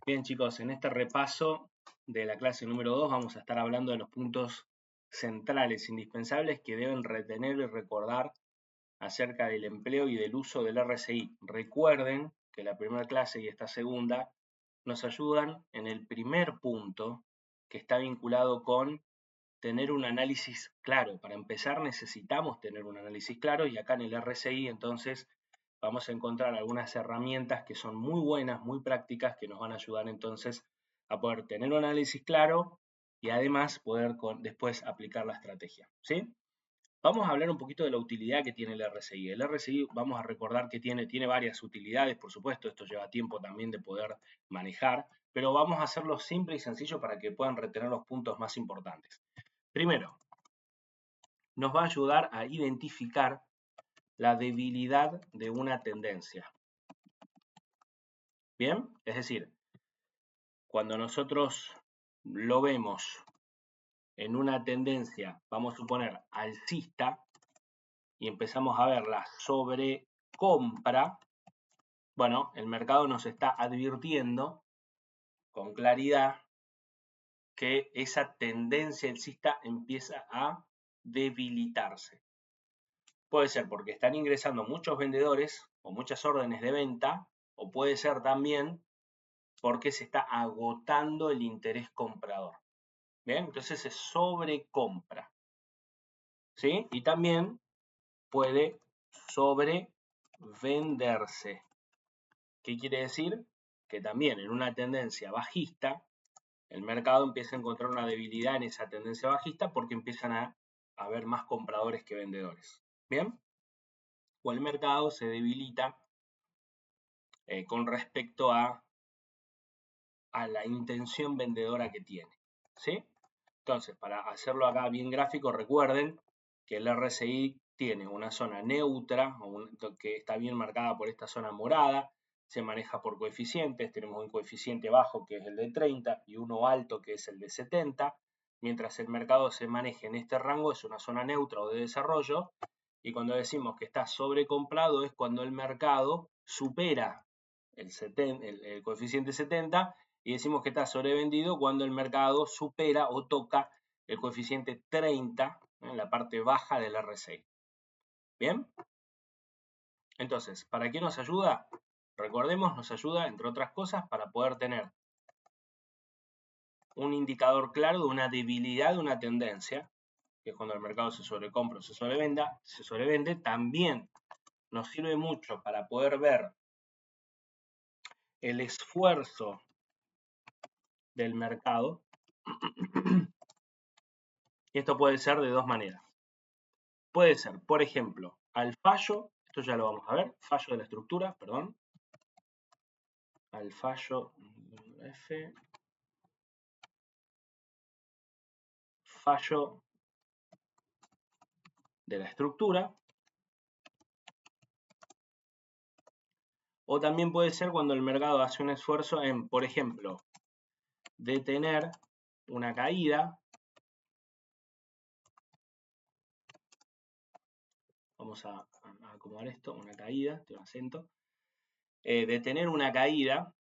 Bien, chicos, en este repaso de la clase número 2 vamos a estar hablando de los puntos centrales indispensables que deben retener y recordar acerca del empleo y del uso del RSI. Recuerden que la primera clase y esta segunda nos ayudan en el primer punto, que está vinculado con tener un análisis claro. Para empezar necesitamos tener un análisis claro, y acá en el RSI entonces vamos a encontrar algunas herramientas que son muy buenas, muy prácticas, que nos van a ayudar entonces a poder tener un análisis claro y además poder después aplicar la estrategia, ¿sí? Vamos a hablar un poquito de la utilidad que tiene el RSI. El RSI, vamos a recordar que tiene varias utilidades, por supuesto, esto lleva tiempo también de poder manejar, pero vamos a hacerlo simple y sencillo para que puedan retener los puntos más importantes. Primero, nos va a ayudar a identificar la debilidad de una tendencia. ¿Bien? Es decir, cuando nosotros lo vemos en una tendencia, vamos a suponer alcista, y empezamos a ver la sobrecompra, bueno, el mercado nos está advirtiendo con claridad que esa tendencia alcista empieza a debilitarse. Puede ser porque están ingresando muchos vendedores o muchas órdenes de venta, o puede ser también porque se está agotando el interés comprador. Bien, entonces se sobrecompra, ¿sí? Y también puede sobrevenderse. ¿Qué quiere decir? Que también en una tendencia bajista, el mercado empieza a encontrar una debilidad en esa tendencia bajista porque empiezan a haber más compradores que vendedores. ¿Bien? O el mercado se debilita con respecto a la intención vendedora que tiene, ¿sí? Entonces, para hacerlo acá bien gráfico, recuerden que el RSI tiene una zona neutra, que está bien marcada por esta zona morada, se maneja por coeficientes, tenemos un coeficiente bajo que es el de 30 y uno alto que es el de 70, mientras el mercado se maneje en este rango es una zona neutra o de desarrollo, y cuando decimos que está sobrecomprado es cuando el mercado supera el coeficiente 70, y decimos que está sobrevendido cuando el mercado supera o toca el coeficiente 30 en la parte baja del RSI. ¿Bien? Entonces, ¿para qué nos ayuda? Recordemos, nos ayuda, entre otras cosas, para poder tener un indicador claro de una debilidad de una tendencia, que es cuando el mercado se sobrecompra o se sobrevende. También nos sirve mucho para poder ver el esfuerzo del mercado. Y esto puede ser de dos maneras. Puede ser, por ejemplo, al fallo, esto ya lo vamos a ver, fallo de la estructura, perdón. Al fallo F, fallo de la estructura. O también puede ser cuando el mercado hace un esfuerzo en, por ejemplo, detener una caída. Vamos a acomodar esto, una caída, tiene un acento. Detener una caída,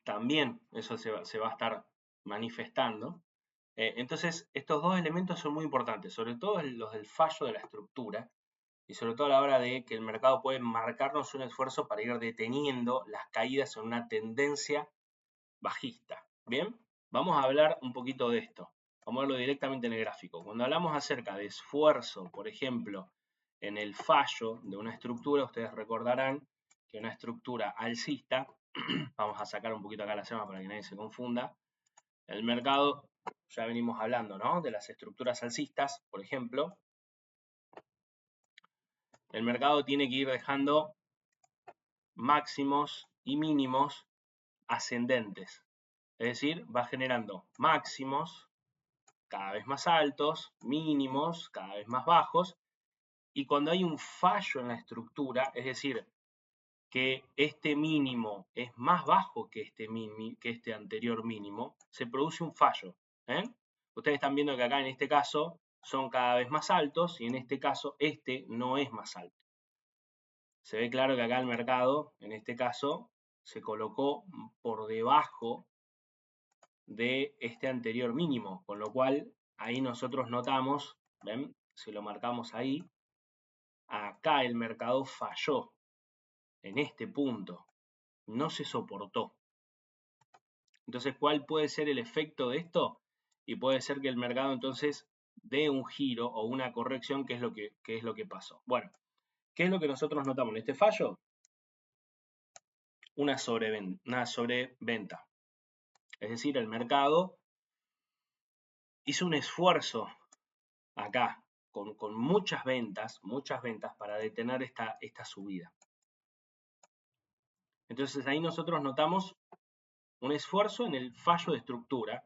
también eso se va a estar manifestando. Entonces, estos dos elementos son muy importantes, sobre todo los del fallo de la estructura, y sobre todo a la hora de que el mercado puede marcarnos un esfuerzo para ir deteniendo las caídas en una tendencia bajista. Bien, vamos a hablar un poquito de esto. Vamos a verlo directamente en el gráfico. Cuando hablamos acerca de esfuerzo, por ejemplo, en el fallo de una estructura, ustedes recordarán que una estructura alcista, vamos a sacar un poquito acá la sema para que nadie se confunda, el mercado, ya venimos hablando, ¿no?, de las estructuras alcistas, por ejemplo, el mercado tiene que ir dejando máximos y mínimos ascendentes. Es decir, va generando máximos cada vez más altos, mínimos cada vez más bajos, y cuando hay un fallo en la estructura, es decir, que este mínimo es más bajo que este anterior mínimo, se produce un fallo. Ustedes están viendo que acá en este caso son cada vez más altos y en este caso este no es más alto. Se ve claro que acá el mercado, en este caso, se colocó por debajo de este anterior mínimo, con lo cual ahí nosotros notamos, ¿ven? Si lo marcamos ahí, acá el mercado falló en este punto, no se soportó. Entonces, ¿cuál puede ser el efecto de esto? Y puede ser que el mercado entonces dé un giro o una corrección, que es lo que pasó. Bueno, ¿qué es lo que nosotros notamos en este fallo? Una sobreventa. Es decir, el mercado hizo un esfuerzo acá con muchas ventas para detener esta subida. Entonces ahí nosotros notamos un esfuerzo en el fallo de estructura,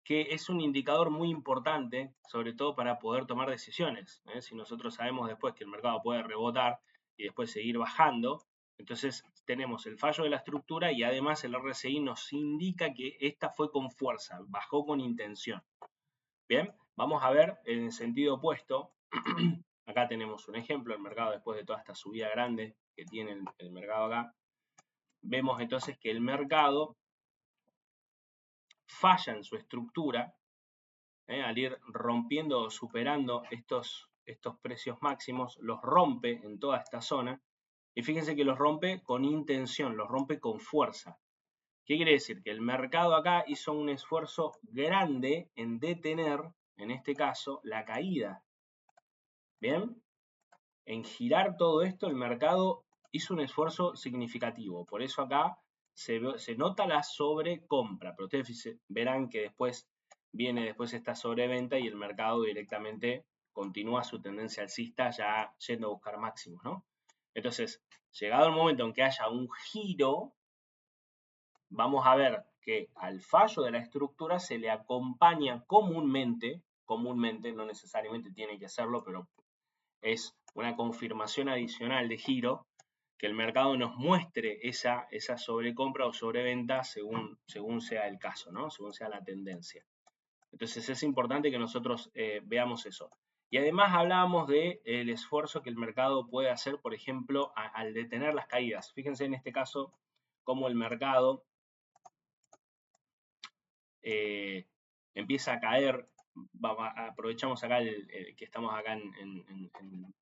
que es un indicador muy importante, sobre todo para poder tomar decisiones. Si nosotros sabemos después que el mercado puede rebotar y después seguir bajando, entonces tenemos el fallo de la estructura y además el RSI nos indica que esta fue con fuerza, bajó con intención. Bien, vamos a ver en el sentido opuesto. Acá tenemos un ejemplo, el mercado después de toda esta subida grande que tiene el mercado acá. Vemos entonces que el mercado falla en su estructura, al ir rompiendo o superando estos precios máximos, los rompe en toda esta zona. Y fíjense que los rompe con intención, los rompe con fuerza. ¿Qué quiere decir? Que el mercado acá hizo un esfuerzo grande en detener, en este caso, la caída. ¿Bien? En girar todo esto, el mercado hizo un esfuerzo significativo. Por eso acá se nota la sobrecompra. Pero ustedes verán que después viene esta sobreventa y el mercado directamente continúa su tendencia alcista ya yendo a buscar máximos, ¿no? Entonces, llegado el momento en que haya un giro, vamos a ver que al fallo de la estructura se le acompaña comúnmente, no necesariamente tiene que hacerlo, pero es una confirmación adicional de giro, que el mercado nos muestre esa sobrecompra o sobreventa según sea el caso, ¿no? Según sea la tendencia. Entonces es importante que nosotros veamos eso. Y además hablábamos del esfuerzo que el mercado puede hacer, por ejemplo, al detener las caídas. Fíjense en este caso cómo el mercado empieza a caer. Aprovechamos acá que estamos acá en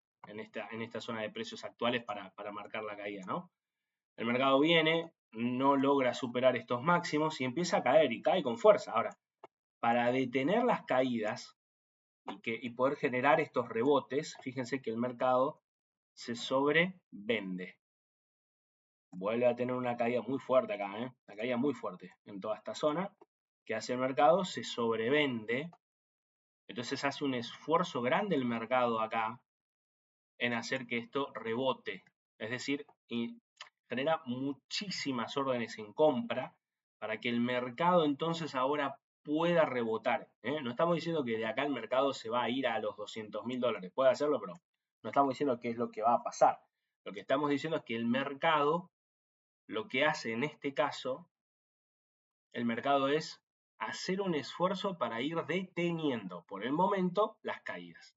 esta zona de precios actuales para marcar la caída, ¿no? El mercado viene, no logra superar estos máximos y empieza a caer y cae con fuerza. Ahora, para detener las caídas y poder generar estos rebotes, fíjense que el mercado se sobrevende. Vuelve a tener una caída muy fuerte acá, una caída muy fuerte en toda esta zona, que hace el mercado, se sobrevende. Entonces hace un esfuerzo grande el mercado acá en hacer que esto rebote. Es decir, genera muchísimas órdenes en compra para que el mercado entonces ahora pueda rebotar. No estamos diciendo que de acá el mercado se va a ir a los $200.000. Puede hacerlo, pero no estamos diciendo qué es lo que va a pasar. Lo que estamos diciendo es que el mercado, lo que hace en este caso, el mercado es hacer un esfuerzo para ir deteniendo por el momento las caídas.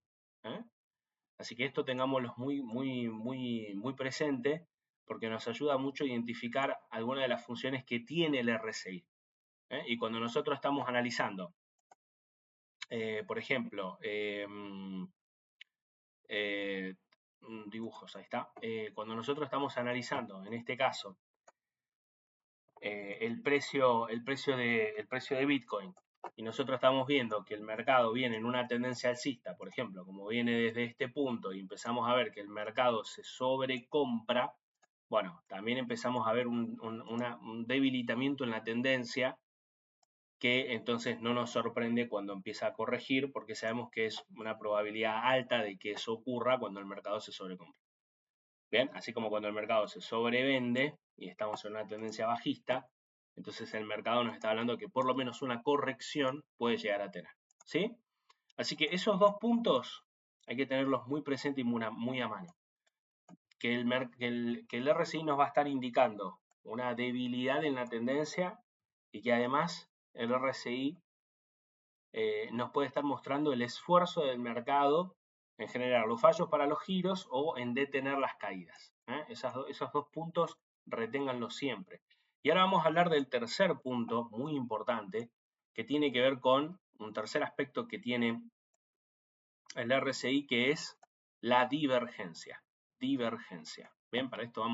Así que esto tengámoslo muy presente, porque nos ayuda mucho a identificar algunas de las funciones que tiene el RSI. Y cuando nosotros estamos analizando, por ejemplo, dibujos, ahí está. Cuando nosotros estamos analizando, en este caso, el precio de Bitcoin, y nosotros estamos viendo que el mercado viene en una tendencia alcista, por ejemplo, como viene desde este punto, y empezamos a ver que el mercado se sobrecompra, bueno, también empezamos a ver un debilitamiento en la tendencia, que entonces no nos sorprende cuando empieza a corregir, porque sabemos que es una probabilidad alta de que eso ocurra cuando el mercado se sobrecompra. Bien, así como cuando el mercado se sobrevende y estamos en una tendencia bajista, entonces el mercado nos está hablando que por lo menos una corrección puede llegar a tener. ¿Sí? Así que esos dos puntos hay que tenerlos muy presentes y muy a mano. Que el RSI nos va a estar indicando una debilidad en la tendencia y que además el RSI nos puede estar mostrando el esfuerzo del mercado en generar los fallos para los giros o en detener las caídas. Esos dos puntos reténganlos siempre. Y ahora vamos a hablar del tercer punto, muy importante, que tiene que ver con un tercer aspecto que tiene el RSI, que es la divergencia. Divergencia. Bien, para esto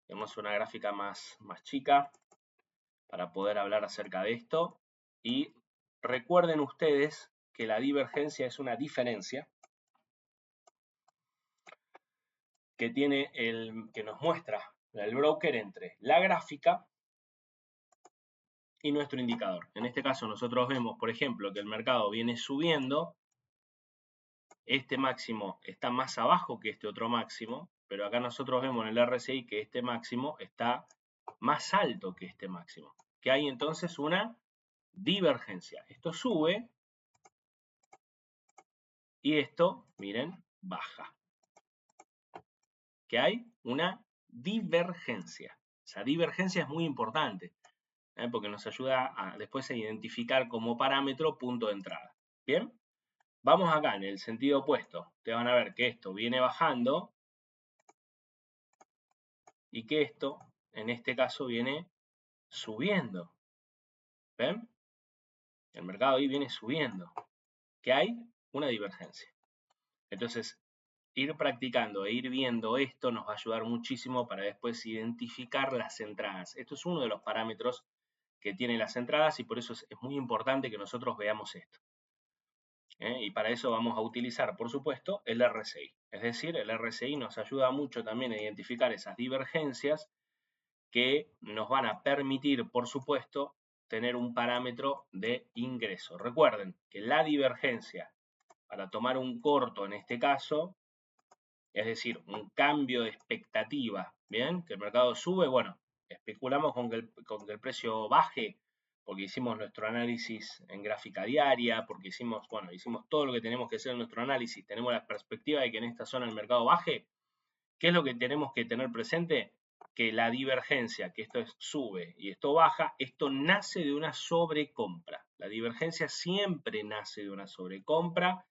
tenemos una gráfica más chica para poder hablar acerca de esto. Y recuerden ustedes que la divergencia es una diferencia que nos muestra el broker entre la gráfica y nuestro indicador. En este caso nosotros vemos, por ejemplo, que el mercado viene subiendo. Este máximo está más abajo que este otro máximo, pero acá nosotros vemos en el RSI que este máximo está más alto que este máximo. Que hay entonces una divergencia. Esto sube y esto, miren, baja. Que hay una divergencia. Esa divergencia es muy importante, porque nos ayuda después a identificar como parámetro punto de entrada. Bien, vamos acá en el sentido opuesto. Ustedes van a ver que esto viene bajando y que esto, en este caso, viene subiendo. ¿Ven? El mercado ahí viene subiendo. Que hay una divergencia. Entonces, ir practicando e ir viendo esto nos va a ayudar muchísimo para después identificar las entradas. Esto es uno de los parámetros que tiene las entradas y por eso es muy importante que nosotros veamos esto. Y para eso vamos a utilizar, por supuesto, el RSI. Es decir, el RSI nos ayuda mucho también a identificar esas divergencias que nos van a permitir, por supuesto, tener un parámetro de ingreso. Recuerden que la divergencia, para tomar un corto en este caso, es decir, un cambio de expectativa, ¿bien? Que el mercado sube, bueno, especulamos con que el precio baje, porque hicimos nuestro análisis en gráfica diaria, porque hicimos todo lo que tenemos que hacer en nuestro análisis, tenemos la perspectiva de que en esta zona el mercado baje. ¿Qué es lo que tenemos que tener presente? Que la divergencia, que esto sube y esto baja, esto nace de una sobrecompra. La divergencia siempre nace de una sobrecompra,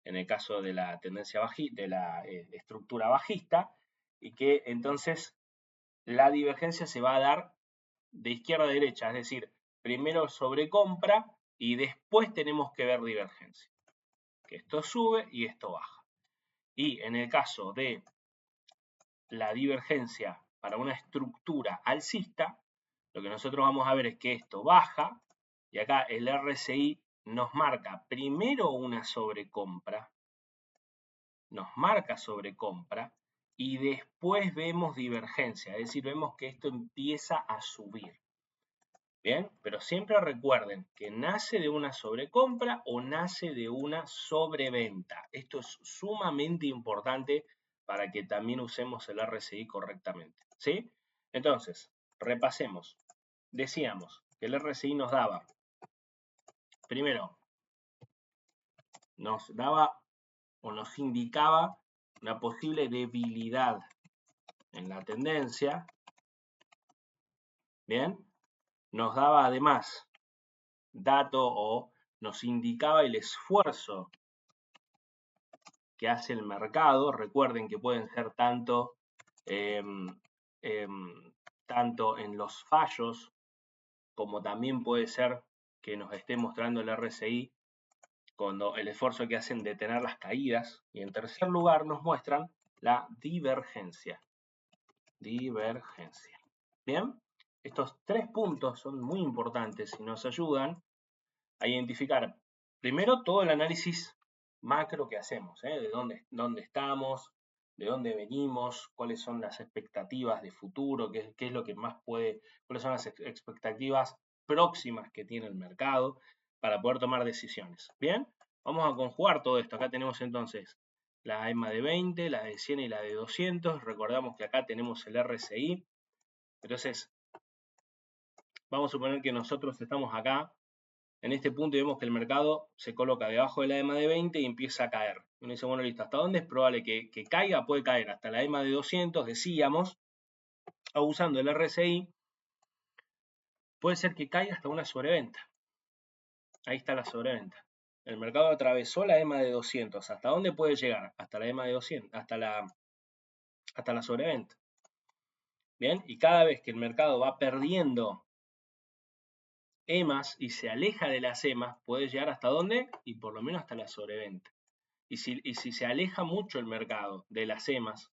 en el caso de la tendencia bajista, de la estructura bajista, y que entonces la divergencia se va a dar de izquierda a derecha, es decir, primero sobrecompra y después tenemos que ver divergencia, que esto sube y esto baja. Y en el caso de la divergencia para una estructura alcista, lo que nosotros vamos a ver es que esto baja y acá el RSI nos marca primero una sobrecompra, y después vemos divergencia, es decir, vemos que esto empieza a subir. Bien, pero siempre recuerden que nace de una sobrecompra o nace de una sobreventa. Esto es sumamente importante para que también usemos el RSI correctamente, ¿sí? Entonces, repasemos. Decíamos que el RSI nos daba, primero, nos daba o nos indicaba una posible debilidad en la tendencia, ¿bien? Nos daba además dato o nos indicaba el esfuerzo que hace el mercado. Recuerden que pueden ser tanto en los fallos como también puede ser que nos esté mostrando el RSI cuando el esfuerzo que hacen de detener las caídas. Y en tercer lugar nos muestran la divergencia. Divergencia. Bien, estos tres puntos son muy importantes y nos ayudan a identificar primero todo el análisis macro que hacemos, de dónde estamos, de dónde venimos, cuáles son las expectativas de futuro, qué es lo que más cuáles son las expectativas próximas que tiene el mercado para poder tomar decisiones. Bien, vamos a conjugar todo esto. Acá tenemos entonces la EMA de 20, la de 100 y la de 200. Recordamos que acá tenemos el RSI. Entonces, vamos a suponer que nosotros estamos acá en este punto y vemos que el mercado se coloca debajo de la EMA de 20 y empieza a caer. Uno dice, bueno, listo, ¿hasta dónde es probable que caiga? Puede caer hasta la EMA de 200, decíamos, usando el RSI, puede ser que caiga hasta una sobreventa. Ahí está la sobreventa. El mercado atravesó la EMA de 200. ¿Hasta dónde puede llegar? Hasta la EMA de 200, hasta la sobreventa. Bien, y cada vez que el mercado va perdiendo EMAs y se aleja de las EMAs, puede llegar hasta dónde? Y por lo menos hasta la sobreventa. Y si se aleja mucho el mercado de las EMAs,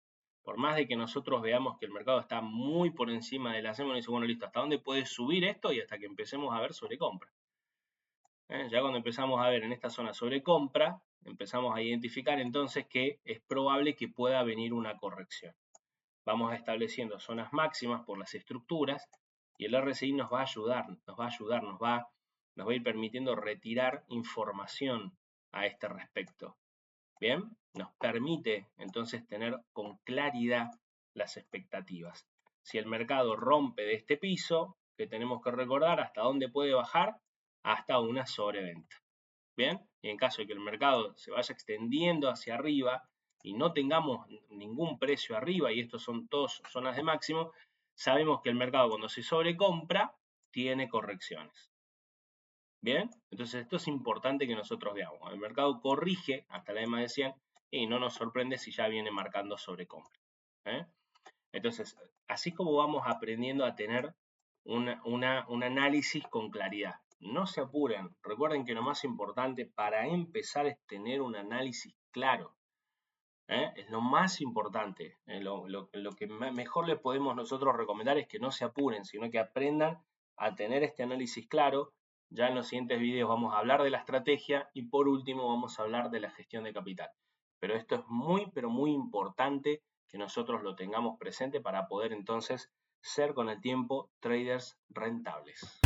por más de que nosotros veamos que el mercado está muy por encima de las EMAs, nos dice, bueno, listo, ¿hasta dónde puede subir esto? Y hasta que empecemos a ver sobrecompra. Ya cuando empezamos a ver en esta zona sobrecompra, empezamos a identificar entonces que es probable que pueda venir una corrección. Vamos estableciendo zonas máximas por las estructuras y el RSI nos va a ayudar, nos va a ir permitiendo retirar información a este respecto. Bien, nos permite entonces tener con claridad las expectativas. Si el mercado rompe de este piso, que tenemos que recordar hasta dónde puede bajar, hasta una sobreventa. Bien, y en caso de que el mercado se vaya extendiendo hacia arriba y no tengamos ningún precio arriba, y estos son todas zonas de máximo, sabemos que el mercado cuando se sobrecompra tiene correcciones. Bien, entonces esto es importante que nosotros veamos. El mercado corrige hasta la EMA de 100 y no nos sorprende si ya viene marcando sobrecompra. Entonces, así como vamos aprendiendo a tener un análisis con claridad. No se apuren, recuerden que lo más importante para empezar es tener un análisis claro. Es lo más importante. Lo que mejor le podemos nosotros recomendar es que no se apuren, sino que aprendan a tener este análisis claro. Ya en los siguientes videos vamos a hablar de la estrategia y por último vamos a hablar de la gestión de capital. Pero esto es muy, pero muy importante que nosotros lo tengamos presente para poder entonces ser con el tiempo traders rentables.